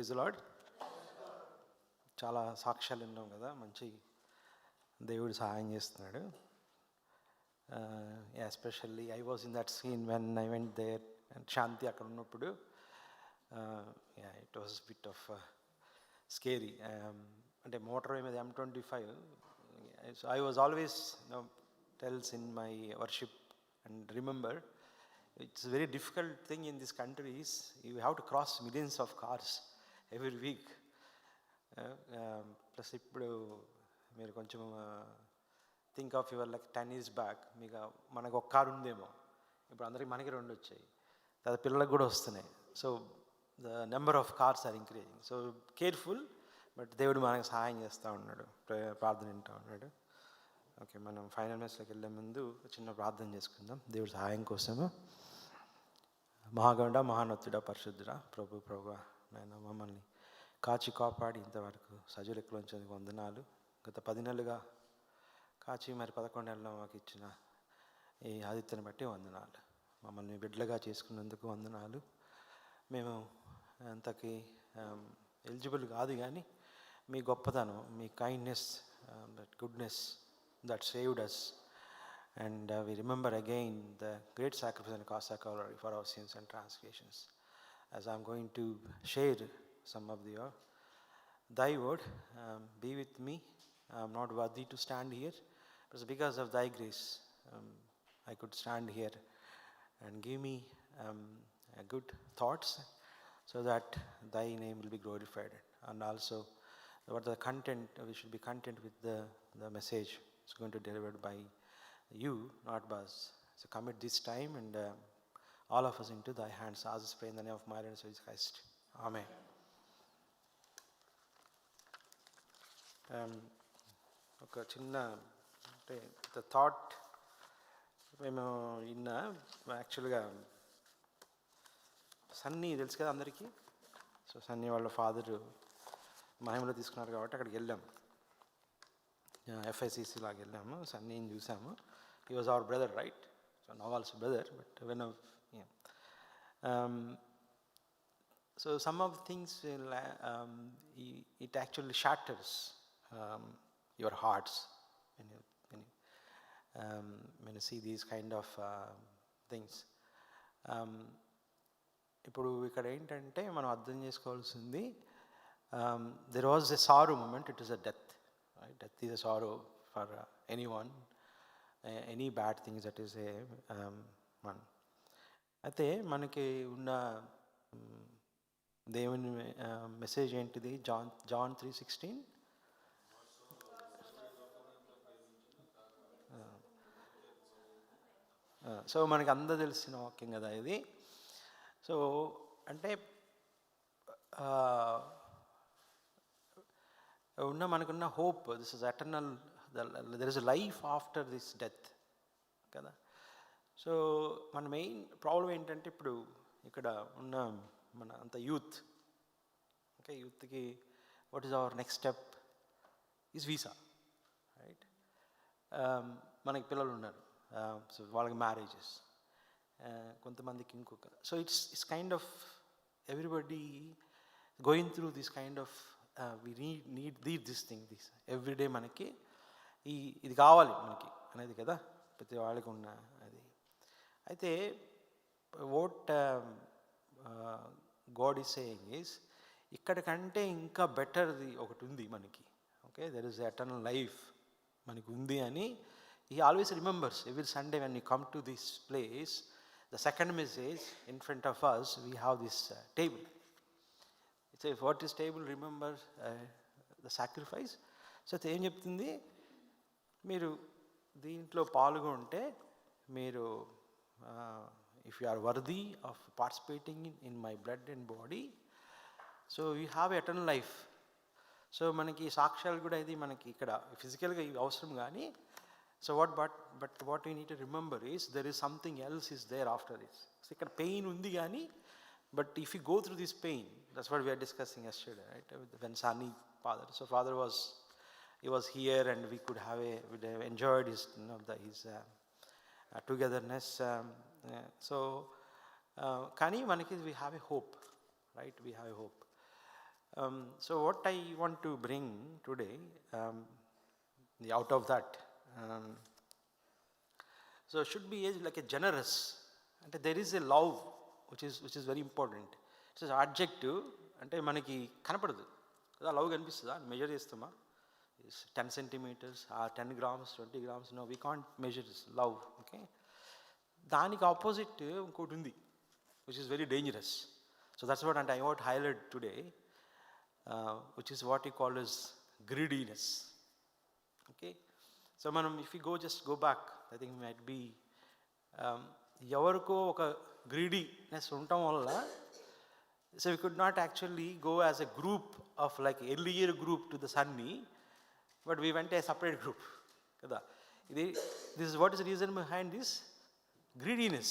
Praise the lord. చాలా సాక్ష్యాలు విన్నాం కదా, మంచి దేవుడు సహాయం చేస్తున్నాడు. Especially I was in that scene when I went there and Shanti అక్కడ ఉన్నప్పుడు it was bit of scary. అంటే మోటార్ మీద M25. So I was always tells in my worship and remember it's a very difficult thing in this country is you have to cross millions of cars every week. Plus ఇప్పుడు మీరు కొంచెం think of your like 10 years back మీకు మనకు ఒక car ఉందేమో, ఇప్పుడు అందరికి మనకి 2 వచ్చాయి, తర్వాత పిల్లలకు కూడా వస్తున్నాయి. So the number of cars are increasing. So careful, but దేవుడు మనకు సహాయం చేస్తూ ఉన్నాడు, ప్రార్థన వింటూ ఉన్నాడు. ఓకే, మనం ఫైనల్ మ్యాచ్లోకి వెళ్ళే ముందు చిన్న ప్రార్థన చేసుకుందాం దేవుడి సహాయం కోసము. మహాగౌండ మహానత్తుడ పరిశుద్ధుడా ప్రభు నేను మమ్మల్ని కాచి కాపాడి ఇంతవరకు సజీలెక్కలోంచి వందనాలు. గత 10 నెలలుగా కాచి మరి 11 నెలలు మాకు ఇచ్చిన ఈ ఆదిత్యను బట్టి వందనాలు. మమ్మల్ని బిడ్డలుగా చేసుకున్నందుకు వందనాలు. మేము అంతకి ఎలిజిబుల్ కాదు, కానీ మీ గొప్పతనం, మీ kindness, that goodness that saved us, and we remember again the great sacrifice and cost of Calvary for our sins and transgressions. As I'm going to share some of thy word, be with me. I'm not worthy to stand here, but because of thy grace I could stand here, and give me good thoughts so that thy name will be glorified. And also what the content, we should be content with the message is going to be delivered by you, not by us. So commit this time and all of us into thy hands. As I pray in the name of my Lord Jesus Christ. Amen. ఒక చిన్న అంటే the thought మేము యాక్చువల్గా సన్నీ తెలుసు కదా అందరికీ. So Sunny వాళ్ళ father మహిమలో తీసుకున్నారు కాబట్టి అక్కడికి వెళ్ళాం, FICC లాగా వెళ్ళాము. సన్నీని చూసాము. He was our brother, right? So now also brother, but when so some of things it actually షాటర్స్ your hearts when you see these kind of things. ఇప్పుడు ఇక్కడ ఏంటంటే మనం అర్థం చేసుకోవాల్సింది, there was a sorrow moment, it is a death. Death is a sorrow for anyone, any bad things that is a one. అయితే మనకి ఉన్న దేవుని మెసేజ్ ఏంటిది? జాన్ 3:16. సో మనకి అందరూ తెలిసిన వాక్యం కదా ఇది. సో అంటే మనకున్న hope, this is eternal, there is life after this death కదా. సో మన మెయిన్ ప్రాబ్లం ఏంటంటే ఇప్పుడు ఇక్కడ ఉన్న మన అంత యూత్, ఓకే, యూత్కి what is our next step is visa, right? మనకి పిల్లలు ఉన్నారు, సో వాళ్ళకి మ్యారేజెస్, కొంతమందికి ఇంకొక. So it's kind of everybody going through this kind of we need this thing, this everyday మనకి ఇది కావాలి మనకి అనేది కదా ప్రతి వాళ్ళకి ఉన్న అది. అయితే what God is saying is, ఇక్కడ కంటే ఇంకా బెటర్ది ఒకటి ఉంది మనకి. Okay, there is eternal life మనకి ఉంది అని he always remembers every Sunday when we come to this place. The second message in front of us, we have this table. It's a what is table? Remember the sacrifice. So ఏం చెప్తుంది, మీరు దీంట్లో పాల్గొంటే మీరు if you are worthy of participating in my blood and body, so you have eternal life. So మనకి సాక్ష్యాలు కూడా ఇది మనకి ఇక్కడ ఫిజికల్గా ఇవి అవసరం, కానీ so but what you need to remember is there is something else is there after this. So ఇక్కడ పెయిన్ ఉంది కానీ, but if you go through this pain, that's what we are discussing yesterday, right? When Sani father, so father was here, and we could have enjoyed his his togetherness. So kani manaki we have a hope, right? We have a hope. So what I want to bring today, out of that, so should be like a generous, అంటే there is a love which is very important. It's an adjective, అంటే మనకి కనపడదు కదా, love కనిపిస్తుందా, measure చేస్తామా, 10 centimeters or 10 grams 20 grams, no, we can't measure this love. Okay, దానికి opposite ఇంకోటి ఉంది which is very dangerous. So that's what I want to highlight today, which is what we call as greediness. Okay, so మనం if we just go back, I think might be ఎవరికో ఒక greediness ఉండటం వల్ల, so we could not actually go as a group of like earlier group to the Sunny, but we went a separate group కదా. This is what is the reason behind this greediness.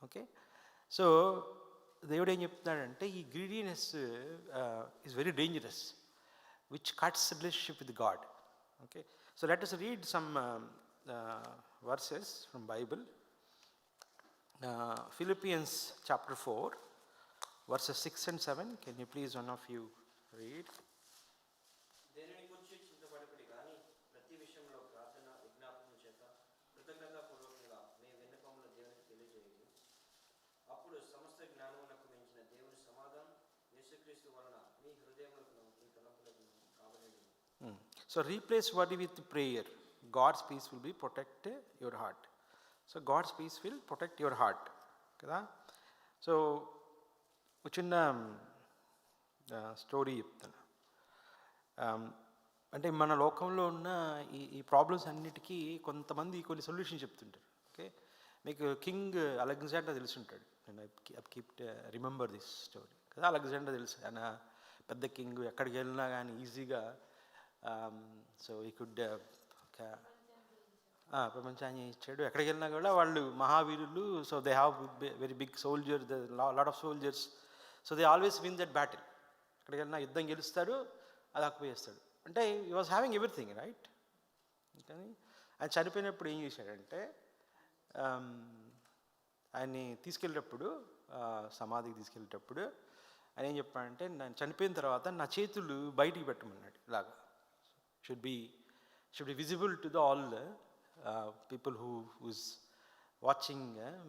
Okay, so దేవుడు ఏం చెప్తున్నాడంటే ఈ greediness is very dangerous, which cuts relationship with God. Okay, so let us read some verses from Bible. Philippians chapter 4 verses 6 and 7. Can you please, one of you, read? దేనిని గురించి చింతపడకుడి గాని ప్రతి విషయంలో ప్రార్థన విజ్ఞాపనల చేత కృతజ్ఞతాపూర్వకంగా మీ విన్నపములు దేవునికి తెలియజేయండి. అప్పుడు సమస్త జ్ఞానమునకు మించిన దేవుని సమాధానం యేసుక్రీస్తు వలన మీ హృదయములకు మీ తలంపులకు కావలేను. So replace worry with prayer. God's peace will be protect your heart. So God's peace will protect your heart కదా. సో చిన్న స్టోరీ చెప్తాను. అంటే మన లోకంలో ఉన్న ఈ ప్రాబ్లమ్స్ అన్నిటికీ కొంతమంది కొన్ని సొల్యూషన్ చెప్తుంటారు. ఓకే, మీకు కింగ్ అలెగ్జాండర్ తెలిసి ఉంటాడు. నేను కీప్ రిమెంబర్ దిస్ స్టోరీ కదా. అలెగ్జాండర్ తెలుసు, ఆయన పెద్ద కింగ్, ఎక్కడికి వెళ్ళినా కానీ ఈజీగా సో ఈ కుడ్ ప్రపంచాన్ని ఇచ్చాడు. ఎక్కడికి వెళ్ళినా కూడా వాళ్ళు మహావీరులు. So they have very big soldier, lot of soldiers. So they always win that battle. ఎక్కడికి వెళ్ళినా యుద్ధం గెలుస్తాడు, అది ఆక్యుపేస్తాడు. అంటే he was having everything right. కానీ ఆయన చనిపోయినప్పుడు ఏం చేశాడంటే, ఆయన్ని తీసుకెళ్ళేటప్పుడు, సమాధికి తీసుకెళ్ళేటప్పుడు ఆయన ఏం చెప్పాడంటే, నేను చనిపోయిన తర్వాత నా చేతులు బయటికి పెట్టమన్నాడు. ఇలాగా should be visible to the all people who's watching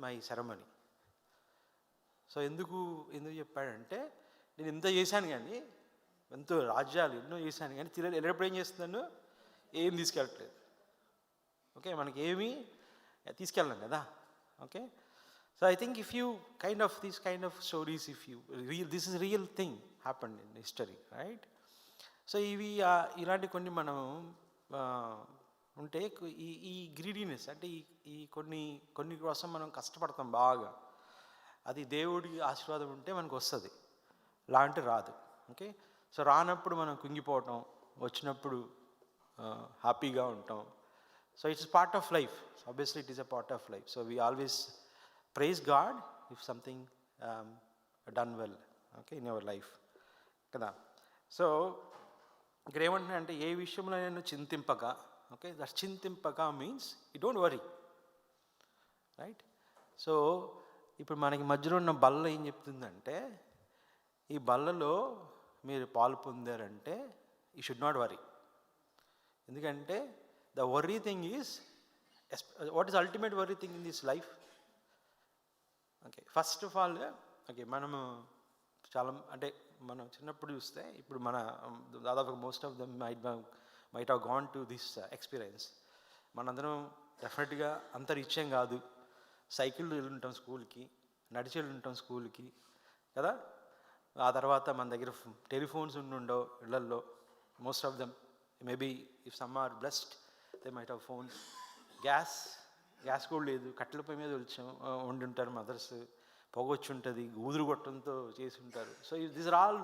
my ceremony. So ఎందుకు చెప్పాడంటే, నేను ఇంత చేశాను కానీ, ఎంతో రాజ్యాలు ఎన్నో చేశాను కానీ వెళ్ళేటప్పుడు ఏం చేస్తున్నాను, ఏం తీసుకెళ్ళట్లేదు. ఓకే, మనకి ఏమీ తీసుకెళ్ళాం కదా. Okay, so I think if you these kind of stories, if you this is real thing happened in history, right? So ఇవి ఇలాంటి కొన్ని మనం ఉంటే ఈ గ్రీడీనెస్ అంటే ఈ కొన్ని కోసం మనం కష్టపడతాం బాగా. అది దేవుడి ఆశీర్వాదం ఉంటే మనకు వస్తుంది, లాంటి రాదు. ఓకే, సో రానప్పుడు మనం కుంగిపోవటం, వచ్చినప్పుడు హ్యాపీగా ఉంటాం. So it's part of life. Obviously it is a part of life. So we always praise God if something done well, okay, in your life కదా. సో ఇక్కడ ఏమంటున్నా అంటే, ఏ విషయంలో నేను చింతింపక, ఓకే, దట్ చింతింపక means you don't worry, right. So ఇప్పుడు మనకి మధ్యలో ఉన్న బల్ల ఏం చెప్తుందంటే, ఈ బల్లలో మీరు పాలు పొందారంటే యూ షుడ్ నాట్ వరీ. ఎందుకంటే the worry thing is, what is ultimate worry thing in this life? Okay, first of all, okay, మనము చాలా అంటే మనం చిన్నప్పుడు చూస్తే, ఇప్పుడు మన దాదాపు most of dum might have gone to this experience. మనందరం డెఫినెట్గా అంత రీచ్ ఏం కాదు. సైకిల్ వెళ్ళుంటాం స్కూల్కి, నడిచి వెళ్ళుంటాం స్కూల్కి కదా. ఆ తర్వాత మన దగ్గర టెలిఫోన్స్ ఉండవు ఇళ్లల్లో, most of them. Maybe if some are blessed they might have phones. Gas కూడా లేదు, కట్టెల పొయ్యి మీద వండుంటారు మదర్స్, పొగొచ్చి ఉంటుంది, ఊదురు గొట్టంతో చేసి ఉంటారు. సో దిస్ ఆర్ ఆల్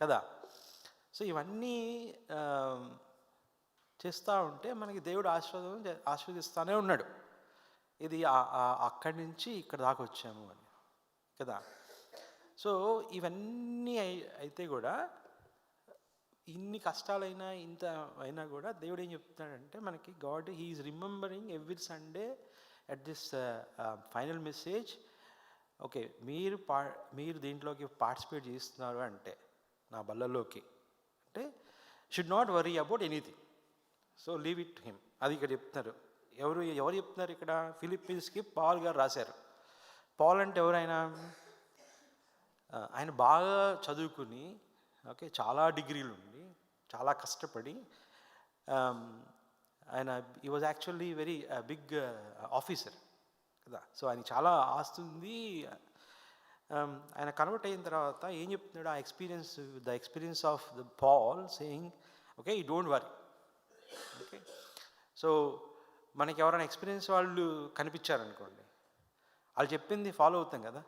కదా. సో ఇవన్నీ చేస్తూ ఉంటే మనకి దేవుడు ఆశీర్వదిస్తూనే ఉన్నాడు. ఇది అక్కడి నుంచి ఇక్కడ దాకా వచ్చాము అని కదా. సో ఇవన్నీ అయితే కూడా, ఇన్ని కష్టాలైనా ఇంత అయినా కూడా దేవుడు ఏం చెప్తున్నాడంటే మనకి, God he is remembering every Sunday at this final message. Okay, మీరు దీంట్లోకి పార్టిసిపేట్ చేస్తున్నారు అంటే, నా బల్లలోకి అంటే should not worry about anything, so leave it to him. అది ఇక్కడ చెప్తున్నారు. ఎవరు చెప్తున్నారు ఇక్కడ? ఫిలిప్పీన్స్కి పాల్ గారు రాశారు. పాల్ అంటే ఎవరైనా? ఆయన బాగా చదువుకుని, ఓకే, చాలా డిగ్రీలు ఉండి, చాలా కష్టపడి, ఆయన ఈ was actually very big officer కదా. సో ఆయన చాలా ఆస్తుంది. ఆయన కన్వర్ట్ అయిన తర్వాత ఏం చెప్తున్నాడు? Uh experience, the experience of the Paul saying, okay, you don't worry. Okay, so మనకి ఎవరైనా ఎక్స్పీరియన్స్ వాళ్ళు కనిపించారనుకోండి, వాళ్ళు చెప్పింది ఫాలో అవుతాం కదా,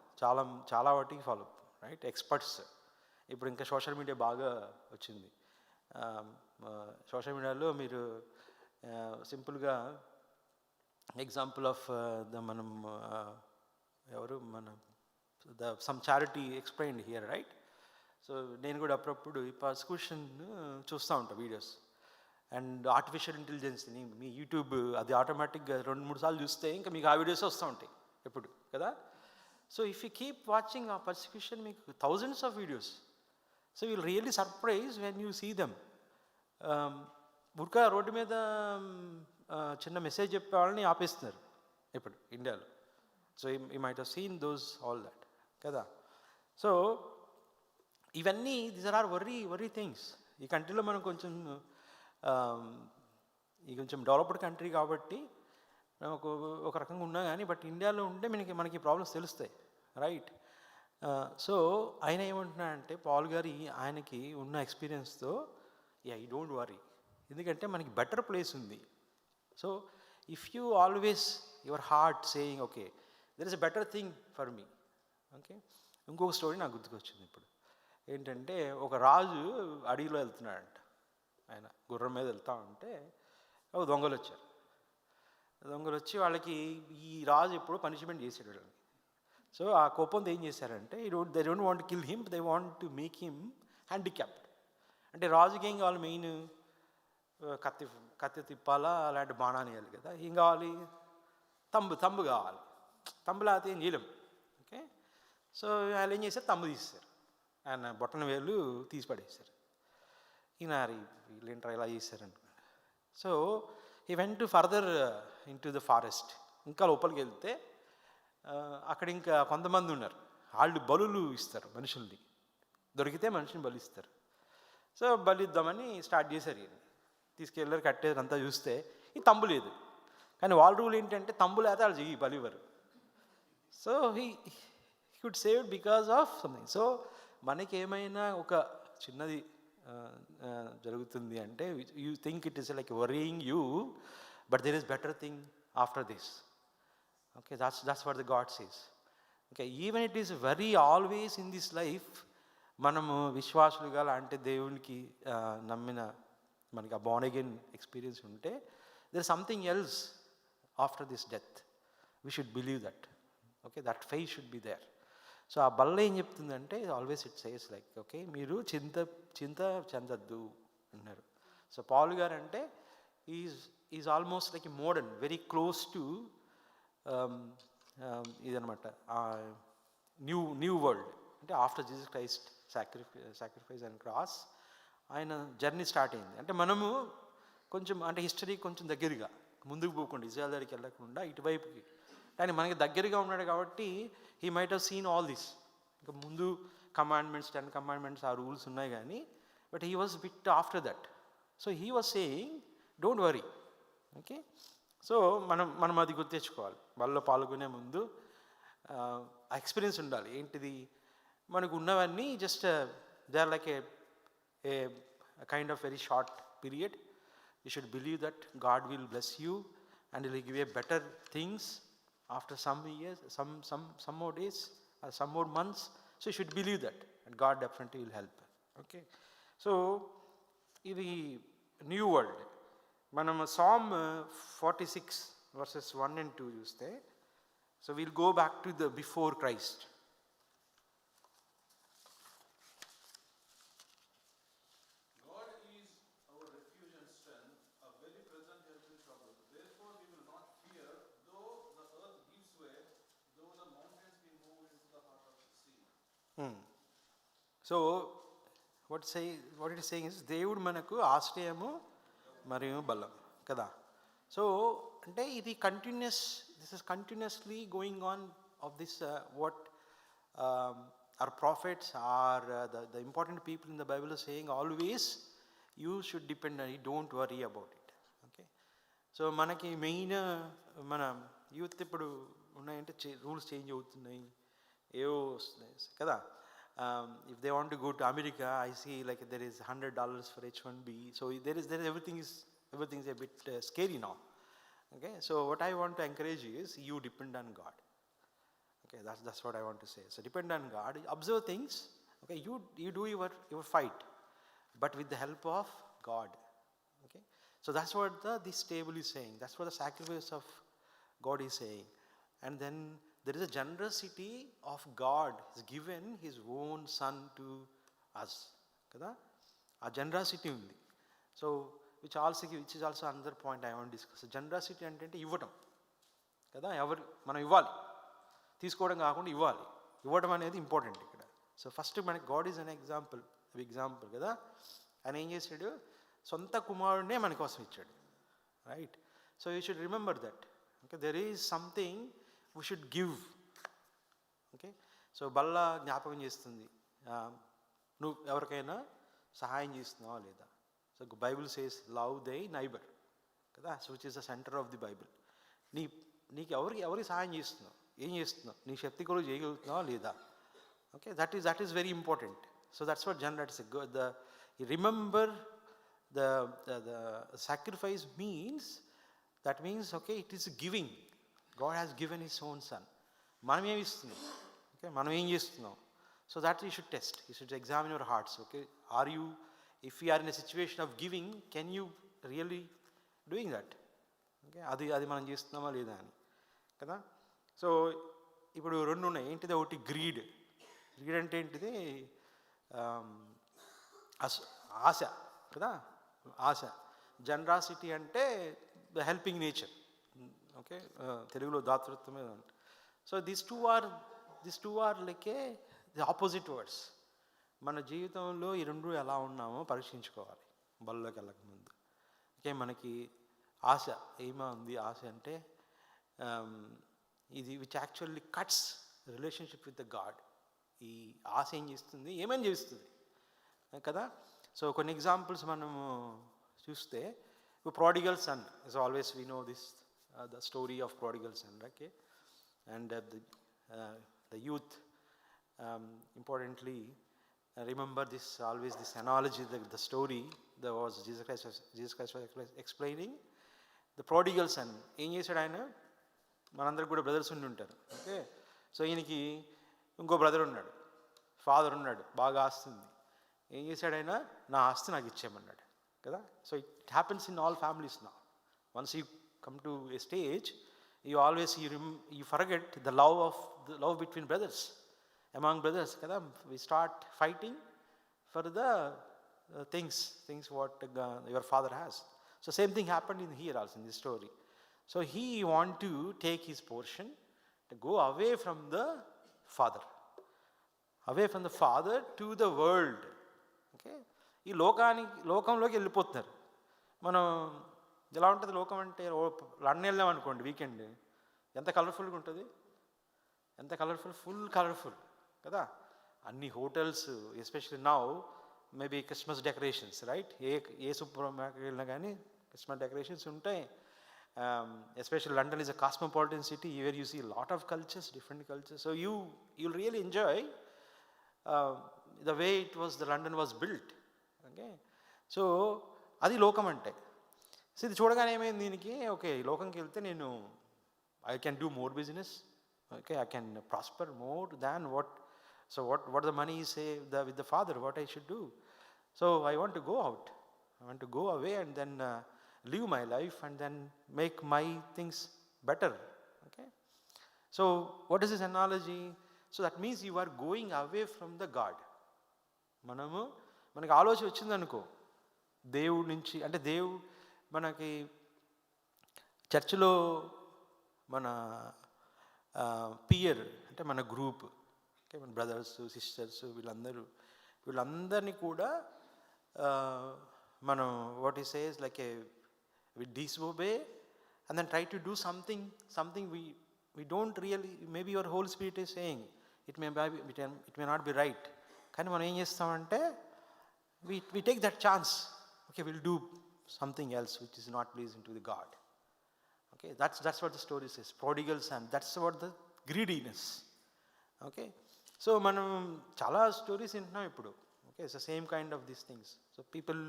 చాలా వాటికి ఫాలో అవుతాం, రైట్? ఎక్స్పర్ట్స్. ఇప్పుడు ఇంకా సోషల్ మీడియా బాగా వచ్చింది. సోషల్ మీడియాలో మీరు సింపుల్గా ఎగ్జాంపుల్ ఆఫ్ మనం ఎవరు some charity explained here, right? So నేను కూడా అప్పుడప్పుడు ఈ పర్సిక్యూషన్ చూస్తూ ఉంటాను వీడియోస్. అండ్ ఆర్టిఫిషియల్ ఇంటెలిజెన్స్ని మీ యూట్యూబ్ అది ఆటోమేటిక్గా 2-3 సార్లు చూస్తే ఇంకా మీకు ఆ వీడియోస్ వస్తూ ఉంటాయి ఎప్పుడు కదా. So if you keep watching uh persecution, మీకు thousands of videos. So will really surprise when you see them. Road మీద చిన్న మెసేజ్ చెప్పే వాళ్ళని ఆపేస్తున్నారు ఇప్పుడు ఇండియాలో. So you might have seen those all that కదా. సో ఇవన్నీ దీస్ ఆర్ వరీ థింగ్స్. ఈ కంట్రీలో మనం కొంచెం డెవలప్డ్ కంట్రీ కాబట్టి ఒక రకంగా ఉన్నా కానీ, బట్ ఇండియాలో ఉంటే మనకి ప్రాబ్లమ్స్ తెలుస్తాయి, రైట్? సో ఆయన ఏమంటున్నాడంటే పాల్ గారు ఆయనకి ఉన్న ఎక్స్పీరియన్స్తో, ఐ డోంట్ వరీ, ఎందుకంటే మనకి బెటర్ ప్లేస్ ఉంది. So if you always your heart saying, okay, there is a better thing for me. Okay, ఇంకొక స్టోరీ నాకు గుర్తుకొచ్చింది ఇప్పుడు. ఏంటంటే ఒక రాజు అడవిలో వెళ్తున్నాడంట. ఆయన గుర్రం మీద వెళ్తూ ఉంటే దొంగలు వచ్చారు. దొంగలు వచ్చి వాళ్ళకి ఈ రాజు ఎప్పుడూ పనిష్మెంట్ చేసాడు వాళ్ళని. సో ఆ కోపంతో ఏం చేశారంటే, they don't want to kill him, they want to make him handicapped. అంటే రాజుకి ఏం కావాలి? మెయిన్ కత్తి తిప్పాలా, అలాంటి బాణాలు వేయాలి కదా. ఏం కావాలి? తంబు కావాలి. తంబు లేకపోతే ఏం చేయలేం. ఓకే, సో వాళ్ళు ఏం చేశారు? తంబు తీస్తారు. ఆయన బొట్టన వేలు తీసి పడేశారు. వీళ్ళేంటారు ఇలా చేశారనుకోండి. సో ఈ vent further in to the forest. ఇంకా లోపలికి వెళ్తే అక్కడ ఇంకా కొంతమంది ఉన్నారు. వాళ్ళు బలులు ఇస్తారు మనుషుల్ని, దొరికితే మనిషిని బలిస్తారు. సో బలిద్దామని స్టార్ట్ చేశారు. తీసుకెళ్ళారు, కట్టేది అంతా చూస్తే ఈ తంబు లేదు. కానీ వాళ్ళ రూల్ ఏంటంటే తంబు లేకపోతే వాళ్ళు చెయ్యి బలివ్వరు. So he could save because of something. So మనకి ఏమైనా ఒక చిన్నది జరుగుతుంది అంటే, you think it is like worrying you, but there is better thing after this. Okay, that's what the God says. Okay, even it is very always in this life, మనము విశ్వాసులుగా అంటే దేవునికి నమ్మిన మనకి ఆ బోర్న్ అగైన్ ఎక్స్పీరియన్స్ ఉంటే, there is something else after this death. We should believe that. Okay, that faith should be there. So ఆ బల్ల ఏం చెప్తుందంటే, always it says like, okay, మీరు చింత చెందద్దు అన్నారు. సో పాల్ గారు అంటే is almost like modern, very close to ఇదనమాట న్యూ వరల్డ్. అంటే after Jesus Christ sacrifice and cross ఆయన జర్నీ స్టార్ట్ అయింది. అంటే మనము కొంచెం అంటే హిస్టరీ కొంచెం దగ్గరగా ముందుకు పోకుండా, ఇజ్రాయెల్ దగ్గరికి వెళ్ళకుండా ఇటువైపుకి, కానీ మనకి దగ్గరగా ఉన్నాడు కాబట్టి he might have seen all this. ఇంకా ముందు కమాండ్మెంట్స్, 10 కమాండ్మెంట్స్ ఆ రూల్స్ ఉన్నాయి కానీ, but he was bit after that. So he was saying don't worry. Okay, so మనం అది గుర్తు తెచ్చుకోవాలి. వాళ్ళలో పాల్గొనే ముందు ఆ ఎక్స్పీరియన్స్ ఉండాలి. ఏంటిది? మనకు ఉన్నవన్నీ just they are like a kind of very short period. You should believe that God will bless you and will give a better things after some years, some more days or some more months. So you should believe that, and God definitely will help. Okay, so ఇది new world. మనం Psalm 46 verses 1 and 2 చూస్తే, so we'll go back to the before Christ. So what it saying is దేవుడు మనకు ఆశ్రయము మరియు బలం కదా. So అంటే ఇది this is continuously going on off this what our prophets are the important people in the Bible are saying always you should depend on it, don't worry about it. Okay, so మనకి main మన youth ఇప్పుడు ఉన్నాయంటే rules change అవుతున్నాయి, ఏవో వస్తున్నాయి కదా. If they want to go to America, I see like there is $100 for H1B, so there is everything is a bit scary now. Okay, so what I want to encourage you is you depend on God. Okay, that's what I want to say. So depend on God, observe things. Okay, you do your fight, but with the help of God. Okay, so that's what this table is saying. That's what the sacrifice of God is saying. And then there is a generosity of God. He's given His own Son to us. Kada? A generosity undi. So which is also another point I want to discuss. Generosity ante ఇవ్వటం కదా. మనం ఇవ్వాలి, తీసుకోవడం కాకుండా ఇవ్వడం అనేది important ఇక్కడ. So first మనకి గాడ్ ఈజ్ అన్ ఎగ్జాంపుల్ కదా. ఆయన ఏం చేశాడు, సొంత కుమారుడినే మన కోసం ఇచ్చాడు, right. So you should remember that. Okay, there is something we should give. Okay, so బల్ల జ్ఞాపకం చేస్తుంది, నువ్వు ఎవరికైనా సహాయం చేస్తున్నావా లేదా. So Bible says love thy neighbour కదా, so which is the centre of the Bible. నీకు ఎవరికి సహాయం చేస్తున్నావు, ఏం చేస్తున్నావు, నీ శక్తి కూడా చేయగలుగుతున్నావా లేదా. Okay, that is very important. So that's what remember the sacrifice means okay, it is giving. God has given His own Son. మనం ఏమి ఇస్తున్నాం, ఓకే, మనం ఏం చేస్తున్నాం. So that you should test, you should examine your hearts. Okay, if you are in a situation of giving, can you really doing that? Okay, అది మనం చేస్తున్నామా లేదా అని కదా. సో ఇప్పుడు రెండు ఉన్నాయి, ఏంటిది, ఒకటి గ్రీడ్ అంటే ఏంటిది, ఆశ కదా, ఆశ. జనరాసిటీ అంటే ద హెల్పింగ్ నేచర్. ఓకే, తెలుగులో దాతృత్వమే. So this two are like the opposite words. మన జీవితంలో ఈ రెండు ఎలా ఉన్నామో పరీక్షించుకోవాలి బల్లోకి వెళ్ళకముందు. ఓకే, మనకి ఆశ ఏమా ఉంది, ఆశ అంటే ఇది which actually cuts relationship with the God. ఈ ఆశ ఏం చేస్తుంది, ఏమేం చేస్తుంది కదా. సో కొన్ని ఎగ్జాంపుల్స్ మనము చూస్తే, prodigal son is always, we know this, the story of prodigal son, okay, and the youth importantly remember this analogy, the story that was Jesus Christ was explaining. The prodigal son ఏం చేశాడు, ఆయన మనందరికి కూడా brothers ఉండి ఉంటారు. Okay, so ఈయనకి ఇంకో brother ఉన్నాడు, ఫాదర్ ఉన్నాడు, బాగా ఆస్తి ఉంది. ఏం చేశాడు ఆయన, నా ఆస్తి నాకు ఇచ్చేయమన్నాడు కదా. So it happens in all families now. Once you come to A stage, you forget the love between brothers, among brothers kada. We start fighting for the things what your father has. So same thing happened in here also in this story. So he want to take his portion, to go away from the father to the world. Okay, ఈ లోకంలోకి వెళ్ళిపోతున్నారు. మనం ఎలా ఉంటుంది లోకం అంటే, London వెళ్ళాం అనుకోండి వీకెండ్, ఎంత కలర్ఫుల్గా ఉంటుంది, ఫుల్ కలర్ఫుల్ కదా. అన్ని hotels, especially now maybe Christmas decorations, right. ఏ సూపర్ మార్కెట్ వెళ్ళినా కానీ క్రిస్మస్ డెకరేషన్స్ ఉంటాయి. Especially London is a cosmopolitan city where you see a lot of cultures, different cultures. So you'll really enjoy the way the London was built. Okay, so అది లోకం అంటే. So ఇది చూడగానే ఏమైంది దీనికి, ఓకే ఈ లోకంకి వెళ్తే నేను I can do more business, okay I can prosper more than what the money say with the father, what I should do. So I want to go out, I want to go away and then live my life and then make my things better. Okay, so what is this analogy? So that means you are going away from the God. మనకి ఆలోచన వచ్చిందనుకో దేవుడి నుంచి, అంటే దేవుడు మనకి చర్చిలో మన పియర్ అంటే మన గ్రూప్, ఓకే, మన బ్రదర్స్ సిస్టర్స్ వీళ్ళందరూ వీళ్ళందరినీ కూడా మనం వాట్ ఈ says like A we disobey and then try to do something we don't really, maybe your Holy Spirit is saying it may not be right, కానీ మనం ఏం చేస్తామంటే we take that chance. Okay, we'll do something else which is not pleasing to the God. Okay, that's what the story says, prodigals, and that's what the greediness. Okay, so మనం చాలా stories వింటున్నాం ఇప్పుడు. Okay, it's the same kind of these things. So people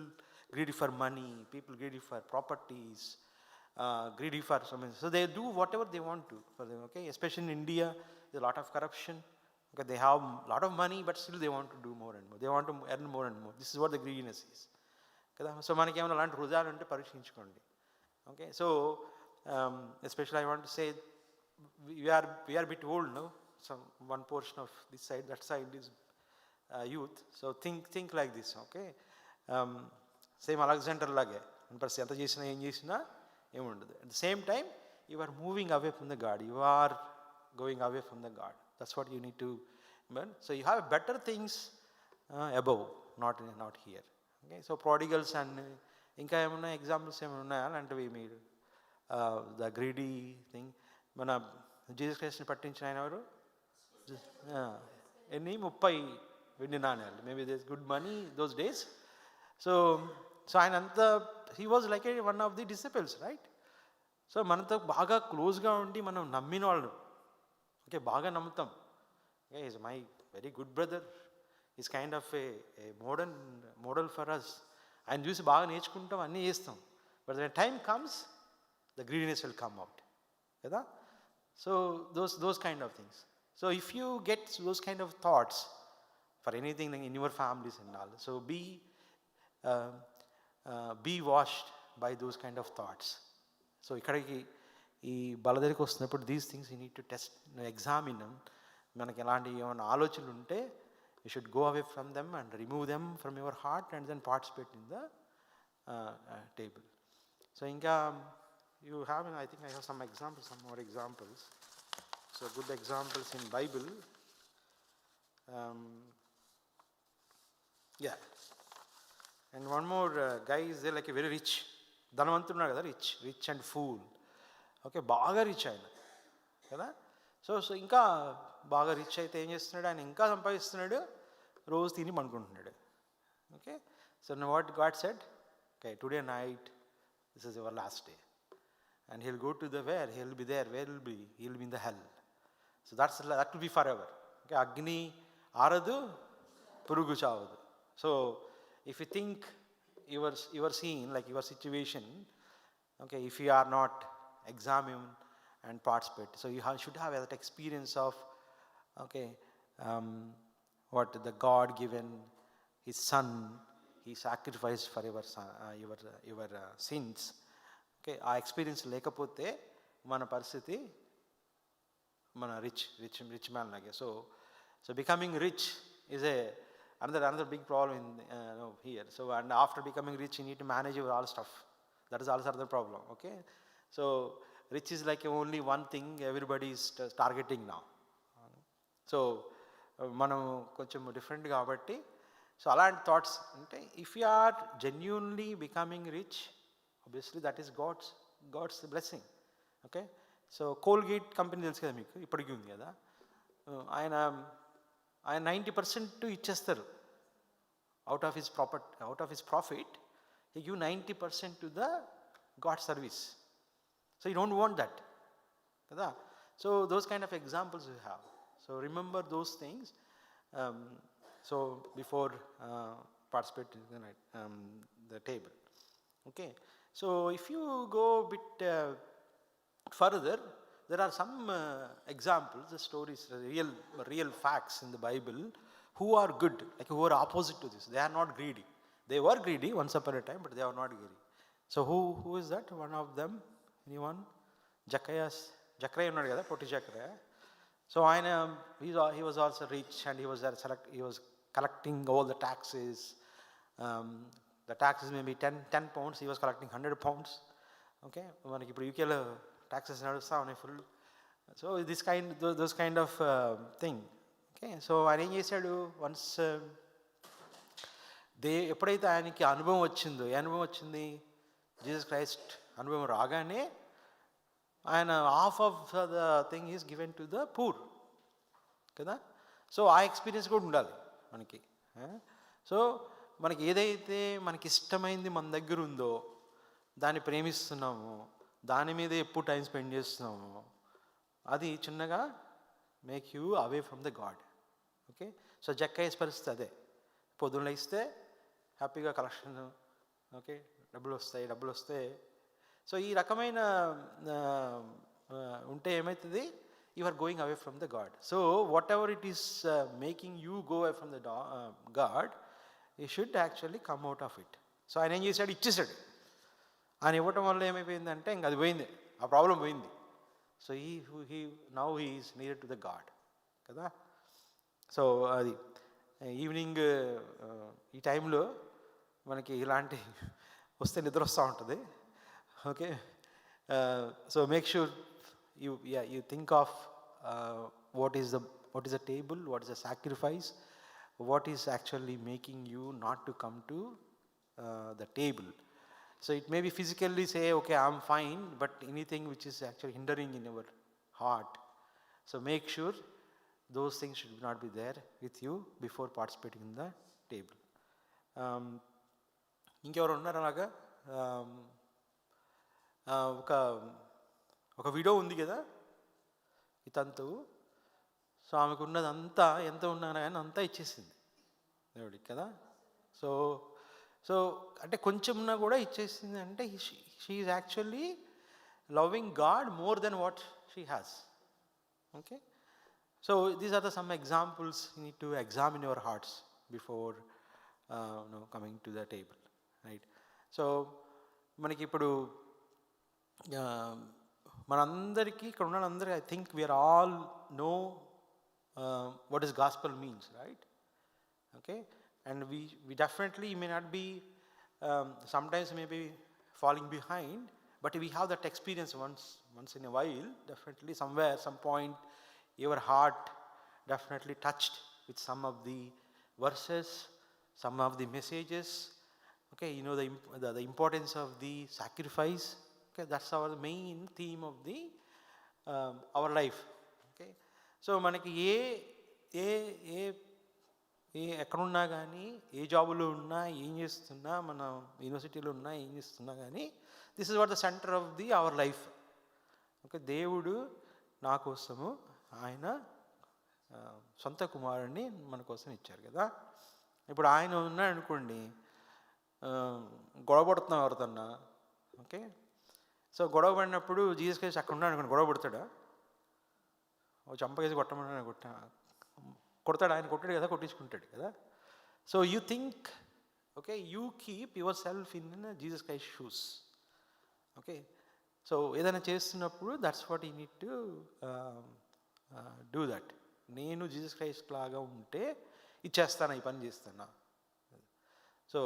greedy for money, people greedy for properties, greedy for something. So they do whatever they want to for them. Okay, especially in India, there's a lot of corruption. Okay, they have a lot of money, but still they want to do more and more. They want to earn more and more. This is what the greediness is. కదా, so మనకి ఏమైనా అలాంటి హృదయాలు ఉంటే పరీక్షించుకోండి. Okay, so especially I want to say we are a bit old now. One portion of this side, that side is youth. So think like this. Okay, same Alexander లాగే పరిస్థితి, ఎంత చేసినా ఏం చేసినా ఏముండదు. At the same time you are moving away from the God, you are going away from the God. That's what you need to learn. So you have better things above, not here. Okay, so prodigals and ఇంకా ఏమన్నా examples ఏమైనా ఉన్నాయా అలాంటివి మీరు? The greedy thing, మన Jesus క్రైస్ట్ని పట్టించిన ఆయన ఎవరు? ఎన్ని 30 వెండి నాణ్యాలు, maybe this good money those days. So ఆయన అంతా he was like A one of the disciples, right? So మనతో బాగా క్లోజ్గా ఉండి మనం నమ్మిన వాళ్ళు, ఓకే, బాగా నమ్ముతాం. Okay, is my very good brother, is kind of a model for us. ఆయన చూసి బాగా నేర్చుకుంటాం, అన్నీ చేస్తాం. But the time comes, the greediness will come out కదా. So those kind of things. So if you get those kind of thoughts for anything in your families and all, so be washed by those kind of thoughts. So ఇక్కడికి ఈ బలదరికి వస్తున్నప్పుడు these things you need to test, examine. మనకి ఎలాంటి ఏమైనా ఆలోచనలు ఉంటే you should go away from them and remove them from your heart and then participate in the table. So ఇంకా you have, I think I have some more examples. So good examples in Bible. Yeah, and one more guy is there, like a very rich, ధనవంతుడు ఉన్నాడు కదా, rich and fool. Okay, బాగా rich ఆయన కదా. So ఇంకా బాగా rich అయితే ఏం చేస్తున్నాడు ఆయన? ఇంకా సంపాదిస్తున్నాడు, రోజు తిని పడుకుంటున్నాడు. Okay, so what God said, okay, today night this is your last day. And he'll go to the where? He'll be there. Where will be? He'll be in the hell. So that will be forever. Okay, Agni aradu, purugu chavadu. So if you think you are seeing like your situation, okay, if you are not examine and participate, so you should have that experience of, okay, what the God given His Son, He sacrificed for your sins. Okay, ఆ experience లేకపోతే మన పరిస్థితి మన rich man లాగే. So becoming rich is another big problem in here. So and after becoming rich you need to manage your all stuff. That is also another problem. Okay, so rich is like only one thing everybody is targeting now. So మనం కొంచెం different కాబట్టి, so అలాంటి thoughts అంటే if you are genuinely becoming rich, obviously that is God's blessing. Okay, so Colgate company తెలుసు కదా మీకు, ఇప్పటికీ ఉంది కదా. ఆయన 90% ఇచ్చేస్తారు out of his profit. he give 90% to the God service. So you don't want that కదా. So those kind of examples you have. So remember those things. So before participating in the table. Okay, so if you go a bit further, there are some examples, the stories, real facts in the Bible who are good, like who are opposite to this. They are not greedy. They were greedy once upon a time, but they are not greedy. So who is that? One of them, anyone? Zachariah ఉన్నాడు కదా, పొట్టి Zachariah. So he was also rich, and he was collecting all the taxes. The taxes may be 10 pounds, he was collecting 100 pounds. Okay, మనకి ఇప్పుడు యూకేలో taxes నడుస్తూ ఉన్నాయి full. So those kind of thing. Okay, so ఆయన ఏం చేశాడు, once ఎప్పుడైతే ఆయనకి అనుభవం వచ్చిందో, ఏ అనుభవం వచ్చింది? జీసస్ క్రైస్ట్ అనుభవం రాగానే ఆయన half of the thing is given to the poor కదా. సో ఆ ఎక్స్పీరియన్స్ కూడా ఉండాలి మనకి. సో మనకి ఏదైతే మనకి ఇష్టమైంది మన దగ్గర ఉందో, దాన్ని ప్రేమిస్తున్నామో, దాని మీద ఎప్పుడు టైం స్పెండ్ చేస్తున్నామో, అది చిన్నగా make you away from the God. Okay, so జక్కయ్య పరిస్థితి అదే. పొద్దున్న ఇస్తే హ్యాపీగా కలెక్షన్, ఓకే, డబ్బులు వస్తే, సో ఈ రకమైన ఉంటే ఏమవుతుంది? You are going away from the God. So whatever it is making you go away from the God, you should actually come out of it. So ఆయన ఏం చేశాడు? ఇచ్చేసాడు. ఆయన ఇవ్వటం వల్ల ఏమైపోయిందంటే ఇంక అది పోయింది, ఆ ప్రాబ్లం పోయింది. So now he is near to the God కదా. సో అది ఈవినింగ్ ఈ టైంలో మనకి ఇలాంటి వస్తే నిద్ర వస్తూ ఉంటుంది. Okay, so make sure you think of what is the table, what is the sacrifice, what is actually making you not to come to the table. So it may be physically say, okay, I'm fine, but anything which is actually hindering in your heart, so make sure those things should not be there with you before participating in the table. ఇంకెవరు ఉన్నారు అలాగా? ఒక video ఉంది కదా ఈ తంతు. So ఆమెకు ఉన్నదంతా, ఎంత ఉన్నా కానీ అంతా ఇచ్చేసింది దేవుడికి కదా. సో అంటే కొంచెం ఉన్నా కూడా ఇచ్చేసింది. అంటే she is actually loving God more than what she has. Okay, so these are the some examples you need to examine your hearts before coming to the table, right. So మనకి ఇప్పుడు మనందరికీ, ఇక్కడ ఉన్న అందరికీ, I think we are all know what is gospel means, right? Okay, and we definitely may not be sometimes maybe falling behind, but we have that experience once in a while. Definitely somewhere, some point, your heart definitely touched with some of the verses, some of the messages. Okay, you know the importance of the sacrifice. Okay, that's our main theme of the our life. Okay, so మనకి ఎక్కడున్నా కానీ, ఏ జాబులో ఉన్నా, ఏం చేస్తున్నా, మన యూనివర్సిటీలో ఉన్నా, ఏం చేస్తున్నా కానీ, this is what the centre of the our life. Okay, దేవుడు నా కోసము ఆయన సొంత కుమారుడిని మన కోసం ఇచ్చారు కదా. ఇప్పుడు ఆయన ఉన్నాడు అనుకోండి, గొడవ పడుతున్నాం ఎవరితోన్నా. ఓకే, సో గొడవ పడినప్పుడు జీసస్ క్రైస్ట్ అక్కడ ఉన్నాడు అనుకోండి, గొడవ పడతాడా? చంపకేసి కొట్టమని కొడతాడు? ఆయన కొట్టాడు కదా, కొట్టించుకుంటాడు కదా. So you think, okay, you keep your self in Jesus Christ shoes. Okay, so ఏదైనా చేస్తున్నప్పుడు that's what you need to do that. నేను జీసస్ క్రైస్ట్ లాగా ఉంటే ఇచ్చేస్తాను, ఈ పని చేస్తున్నా. సో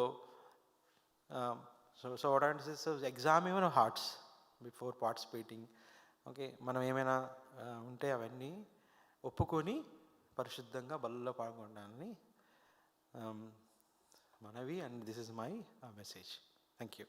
సో వాట్ అంటే exam your hearts before participating. Okay, మనం ఏమైనా ఉంటే అవన్నీ ఒప్పుకొని పరిశుద్ధంగా బలలో పాల్గొనాలని మనవి. And this is my message. Thank you.